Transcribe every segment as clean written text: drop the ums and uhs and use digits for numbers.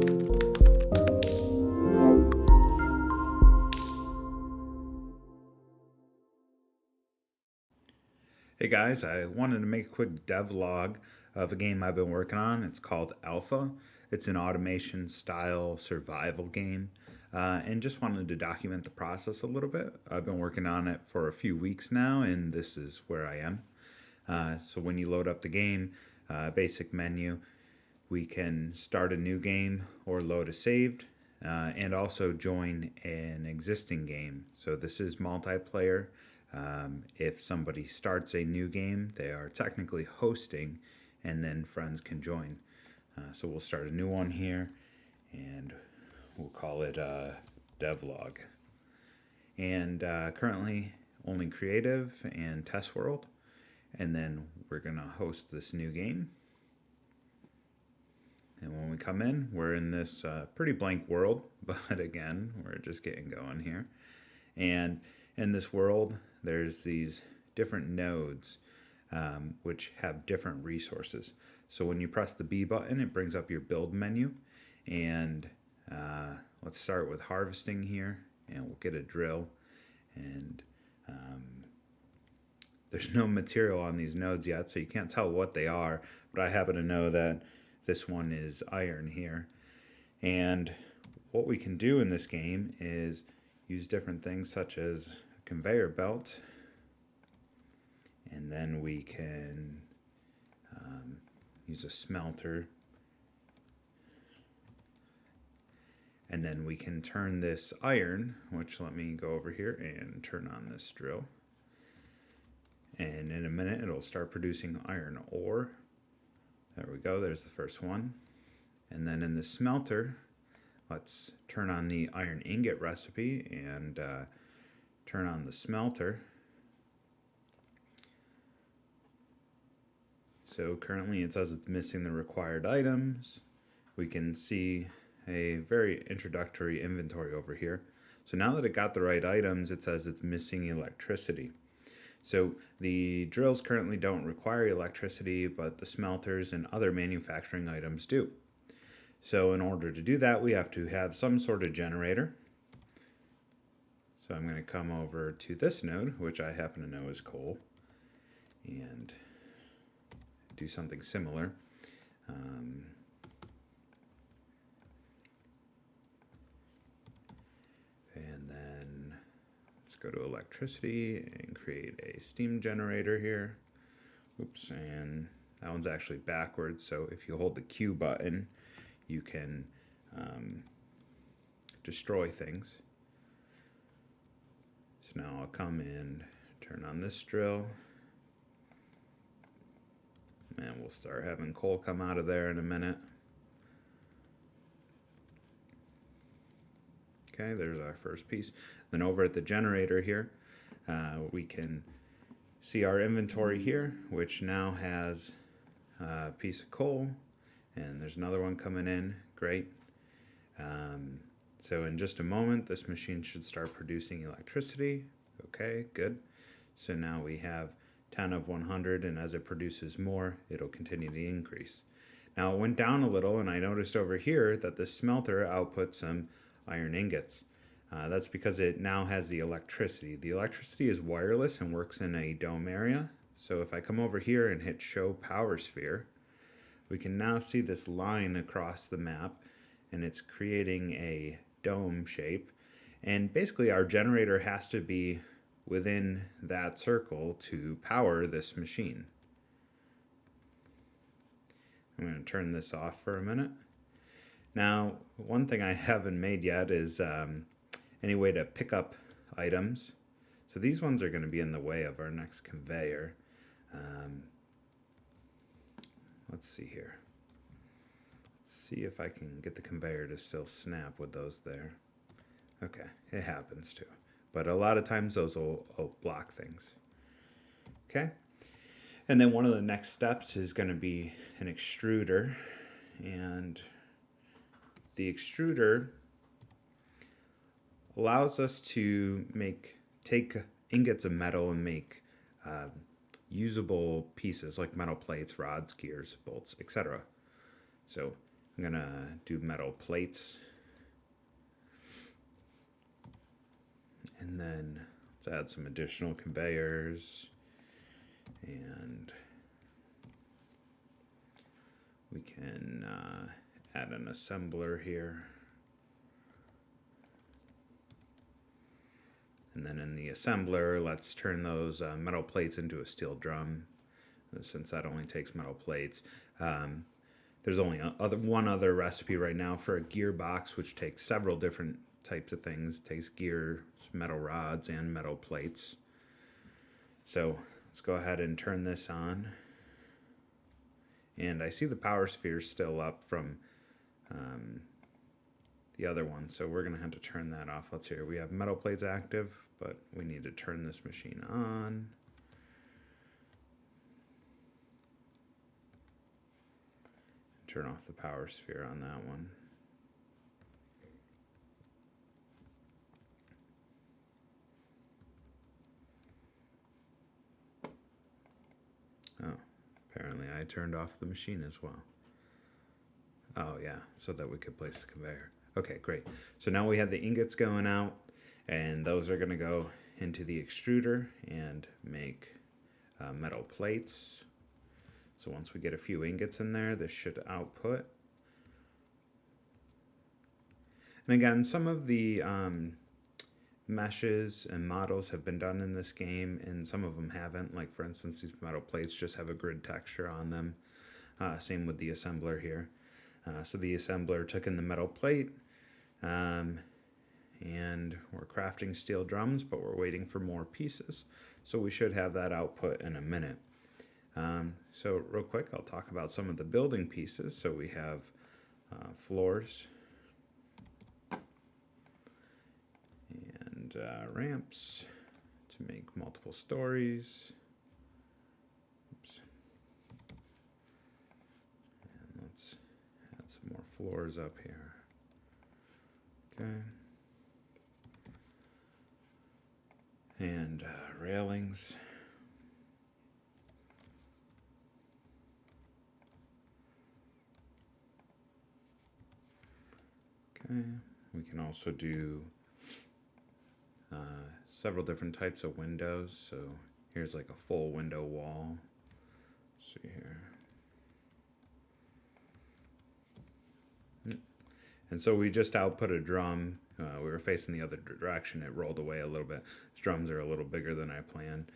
Hey guys, I wanted to make a quick devlog of a game I've been working on. It's called Alpha. It's an automation style survival game, and just wanted to document the process a little bit. I've been working on it for a few weeks now, and this is where I am. So when you load up the game, basic menu, we can start a new game or load a saved, and also join an existing game. So this is multiplayer. If somebody starts a new game, they are technically hosting, and then friends can join. So we'll start a new one here, and we'll call it DevLog. And currently only creative and test world, and then we're gonna host this new game. And when we come in, we're in this pretty blank world, but again, we're just getting going here. And in this world, there's these different nodes which have different resources. So when you press the B button, it brings up your build menu. And let's start with harvesting here, and we'll get a drill. And there's no material on these nodes yet, so you can't tell what they are, but I happen to know that this one is iron here. And what we can do in this game is use different things such as a conveyor belt, and then we can use a smelter, and then we can turn this iron, which let me go over here and turn on this drill, and in a minute it'll start producing iron ore. There we go, there's the first one. And then in the smelter, let's turn on the iron ingot recipe and turn on the smelter. So currently it says it's missing the required items. We can see a very introductory inventory over here. So now that it got the right items, it says it's missing electricity. So the drills currently don't require electricity, but the smelters and other manufacturing items do. So in order to do that, we have to have some sort of generator. So I'm going to come over to this node, which I happen to know is coal, and do something similar. And then let's go to electricity and create a steam generator here. Oops, and that one's actually backwards, so if you hold the Q button, you can destroy things. So now I'll come and turn on this drill, and we'll start having coal come out of there in a minute. Okay, there's our first piece. Then over at the generator here, we can see our inventory here, which now has a piece of coal, and there's another one coming in. Great. So in just a moment, this machine should start producing electricity. Okay, good. So now we have 10 of 100, and as it produces more, it'll continue to increase. Now it went down a little, and I noticed over here that the smelter outputs some iron ingots. That's because it now has the electricity. The electricity is wireless and works in a dome area. So if I come over here and hit show power sphere, we can now see this line across the map, and it's creating a dome shape. And basically our generator has to be within that circle to power this machine. I'm going to turn this off for a minute. Now, one thing I haven't made yet is any way to pick up items. So these ones are going to be in the way of our next conveyor. Let's see here. Let's see if I can get the conveyor to still snap with those there. Okay, it happens too. But a lot of times those will block things. Okay, and then one of the next steps is going to be an extruder. And the extruder allows us to take ingots of metal and make usable pieces like metal plates, rods, gears, bolts, etc. So I'm gonna do metal plates. And then let's add some additional conveyors. And we can add an assembler here. And then in the assembler, let's turn those metal plates into a steel drum, since that only takes metal plates. There's only one other recipe right now for a gearbox, which takes several different types of things. It takes gears, metal rods, and metal plates. So let's go ahead and turn this on. And I see the power sphere still up from the other one, so we're going to have to turn that off. Let's see here. We have metal plates active, but we need to turn this machine on. Turn off the power sphere on that one. Oh, apparently I turned off the machine as well. Oh yeah, so that we could place the conveyor. Okay, great. So now we have the ingots going out, and those are going to go into the extruder and make metal plates. So once we get a few ingots in there, this should output. And again, some of the meshes and models have been done in this game, and some of them haven't. Like for instance, these metal plates just have a grid texture on them. Same with the assembler here. So the assembler took in the metal plate, and we're crafting steel drums, but we're waiting for more pieces. So we should have that output in a minute. So real quick, I'll talk about some of the building pieces. So we have floors and ramps to make multiple stories. Oops. And let's add some more floors up here. Okay. And railings. Okay. We can also do several different types of windows. So here's like a full window wall. Let's see here. And so we just output a drum. We were facing the other direction. It rolled away a little bit. These drums are a little bigger than I planned.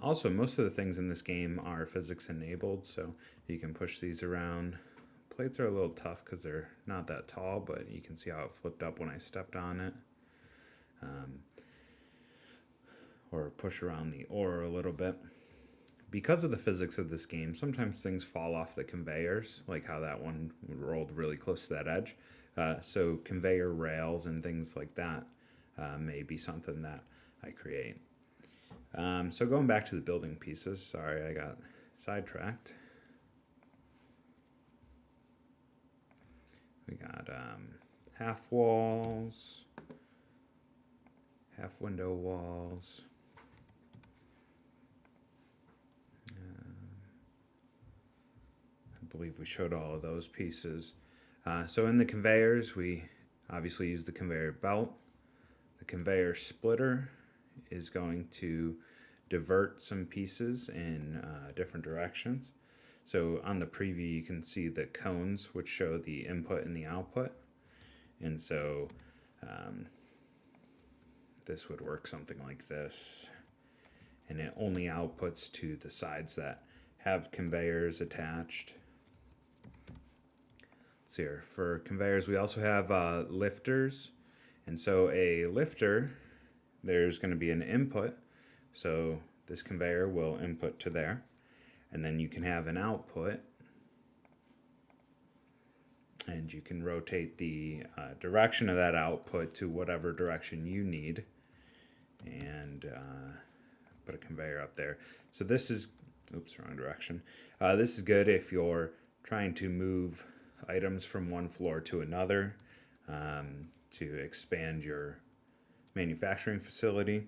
Also, most of the things in this game are physics enabled, so you can push these around. Plates are a little tough because they're not that tall, but you can see how it flipped up when I stepped on it. Or push around the ore a little bit. Because of the physics of this game, sometimes things fall off the conveyors, like how that one rolled really close to that edge. So conveyor rails and things like that may be something that I create. So going back to the building pieces, sorry I got sidetracked. We got half walls, half window walls. I believe we showed all of those pieces. So in the conveyors, we obviously use the conveyor belt. The conveyor splitter is going to divert some pieces in different directions. So on the preview, you can see the cones, which show the input and the output. And so this would work something like this. And it only outputs to the sides that have conveyors attached. Let's see here. For conveyors, we also have lifters. And so a lifter, there's going to be an input. So this conveyor will input to there. And then you can have an output. And you can rotate the direction of that output to whatever direction you need. And put a conveyor up there. So this is, oops, wrong direction. This is good if you're trying to move items from one floor to another to expand your manufacturing facility.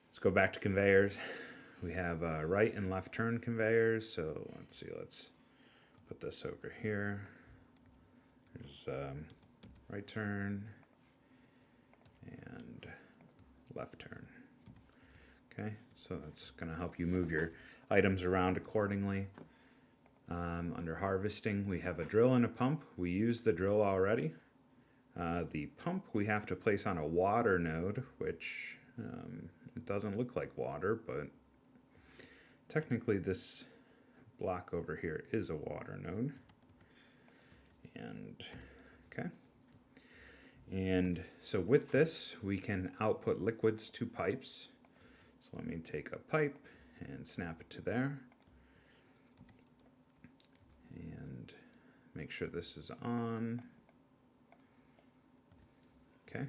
Let's go back to conveyors. We have right and left turn conveyors. So let's see, let's put this over here. There's right turn and left turn. Okay, so that's going to help you move your items around accordingly. Under harvesting, we have a drill and a pump. We used the drill already. The pump we have to place on a water node, which it doesn't look like water, but technically this block over here is a water node. And okay. And so with this, we can output liquids to pipes. So let me take a pipe and snap it to there. And make sure this is on. Okay.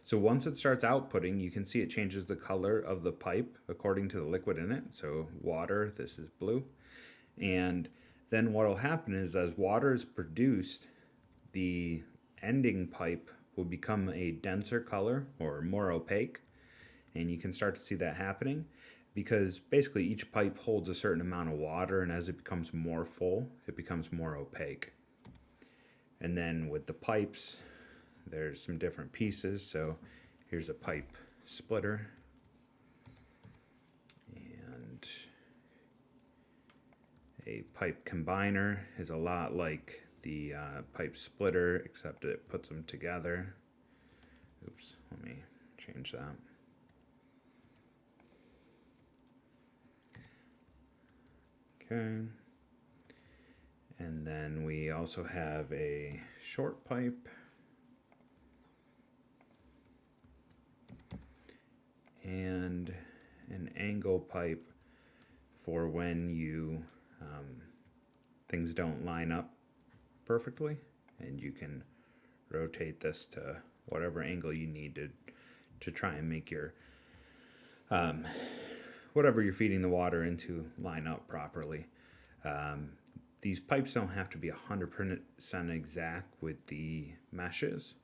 So once it starts outputting, you can see it changes the color of the pipe according to the liquid in it. So water, this is blue. And then what will happen is as water is produced, the ending pipe will become a denser color or more opaque. And you can start to see that happening because basically each pipe holds a certain amount of water, and as it becomes more full, it becomes more opaque. And then with the pipes, there's some different pieces. So here's a pipe splitter. And a pipe combiner is a lot like the pipe splitter, except it puts them together. Oops, let me change that. Okay. And then we also have a short pipe and an angle pipe for when you things don't line up perfectly, and you can rotate this to whatever angle you need to try and make your whatever you're feeding the water into line up properly. These pipes don't have to be 100% exact with the meshes.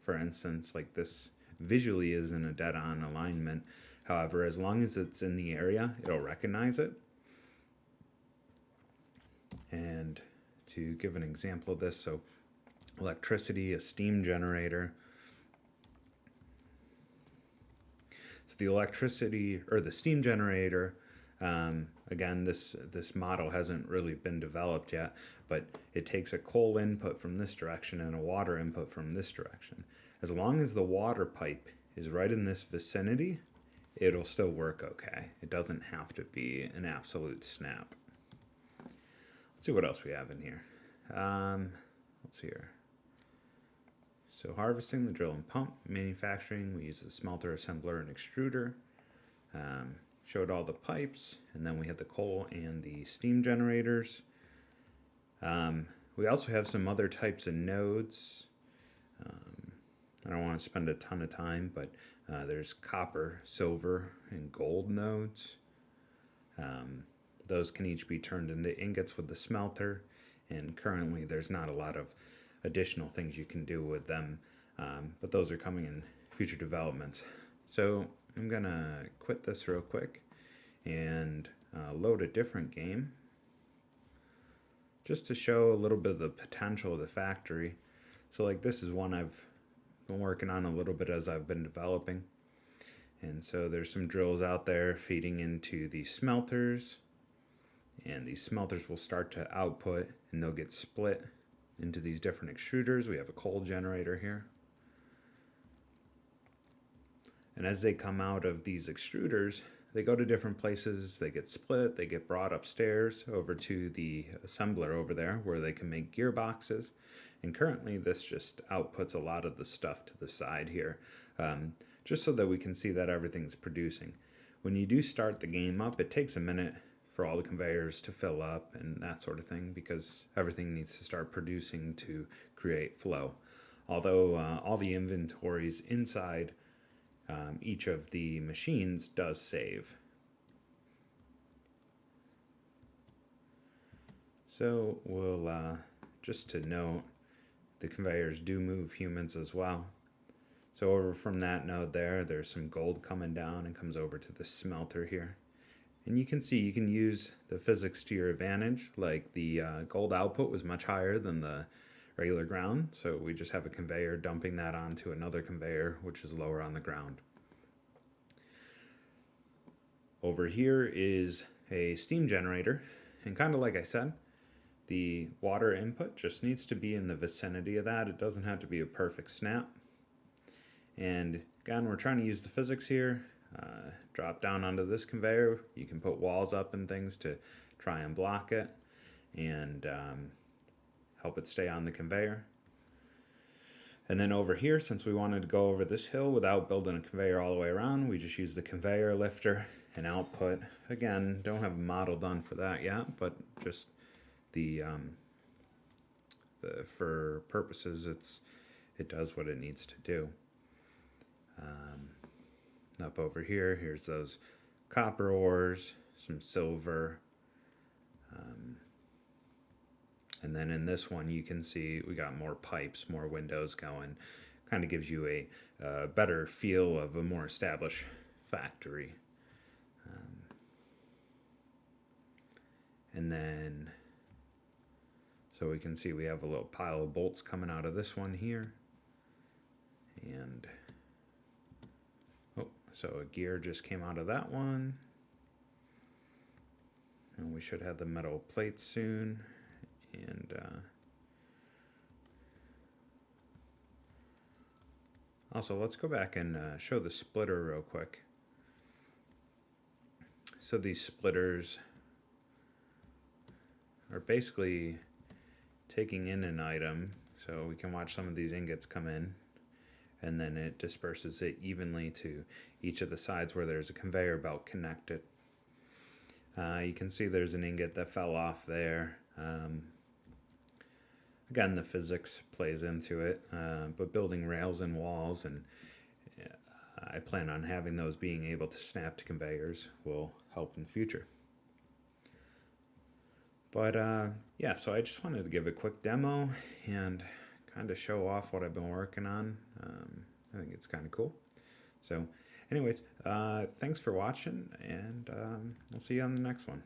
For instance, like this visually isn't a dead-on alignment. However, as long as it's in the area, it'll recognize it. And to give an example of this, so electricity, a steam generator. So the electricity or the steam generator, again, this model hasn't really been developed yet, but it takes a coal input from this direction and a water input from this direction. As long as the water pipe is right in this vicinity, it'll still work okay. It doesn't have to be an absolute snap. Let's see what else we have in here. Let's see here. So harvesting, the drill and pump. Manufacturing, we use the smelter, assembler, and extruder. Showed all the pipes, and then we had the coal and the steam generators. We also have some other types of nodes. I don't want to spend a ton of time, but there's copper, silver, and gold nodes. Those can each be turned into ingots with the smelter, and currently there's not a lot of additional things you can do with them, but those are coming in future developments. So I'm gonna quit this real quick and load a different game just to show a little bit of the potential of the factory. So like this is one I've been working on a little bit as I've been developing. And so there's some drills out there feeding into these smelters, and these smelters will start to output and they'll get split into these different extruders. We have a coal generator here. And as they come out of these extruders, they go to different places, they get split, they get brought upstairs over to the assembler over there where they can make gearboxes. And currently this just outputs a lot of the stuff to the side here, just so that we can see that everything's producing. When you do start the game up, it takes a minute for all the conveyors to fill up and that sort of thing, because everything needs to start producing to create flow. Although all the inventories inside each of the machines does save. So we'll, just to note, the conveyors do move humans as well. So over from that node there's some gold coming down and comes over to the smelter here. And you can see you can use the physics to your advantage. Like the gold output was much higher than the regular ground, so we just have a conveyor dumping that onto another conveyor which is lower on the ground. Over here is a steam generator, and kind of like I said, the water input just needs to be in the vicinity of that. It doesn't have to be a perfect snap. And again, we're trying to use the physics here. Drop down onto this conveyor. You can put walls up and things to try and block it and help it stay on the conveyor. And then over here, since we wanted to go over this hill without building a conveyor all the way around, we just use the conveyor lifter and output. Again, don't have a model done for that yet, but just for purposes, it does what it needs to do. Up over here, here's those copper ores, some silver, and then in this one you can see we got more pipes, more windows going. Kind of gives you a better feel of a more established factory. And then, so we can see we have a little pile of bolts coming out of this one here. And, so a gear just came out of that one. And we should have the metal plates soon. And also, let's go back and show the splitter real quick. So these splitters are basically taking in an item. So we can watch some of these ingots come in, and then it disperses it evenly to each of the sides where there's a conveyor belt connected. You can see there's an ingot that fell off there. Again, the physics plays into it, but building rails and walls, and I plan on having those being able to snap to conveyors will help in the future. But yeah, so I just wanted to give a quick demo and kind of show off what I've been working on. I think it's kind of cool. So anyways, thanks for watching, and I'll see you on the next one.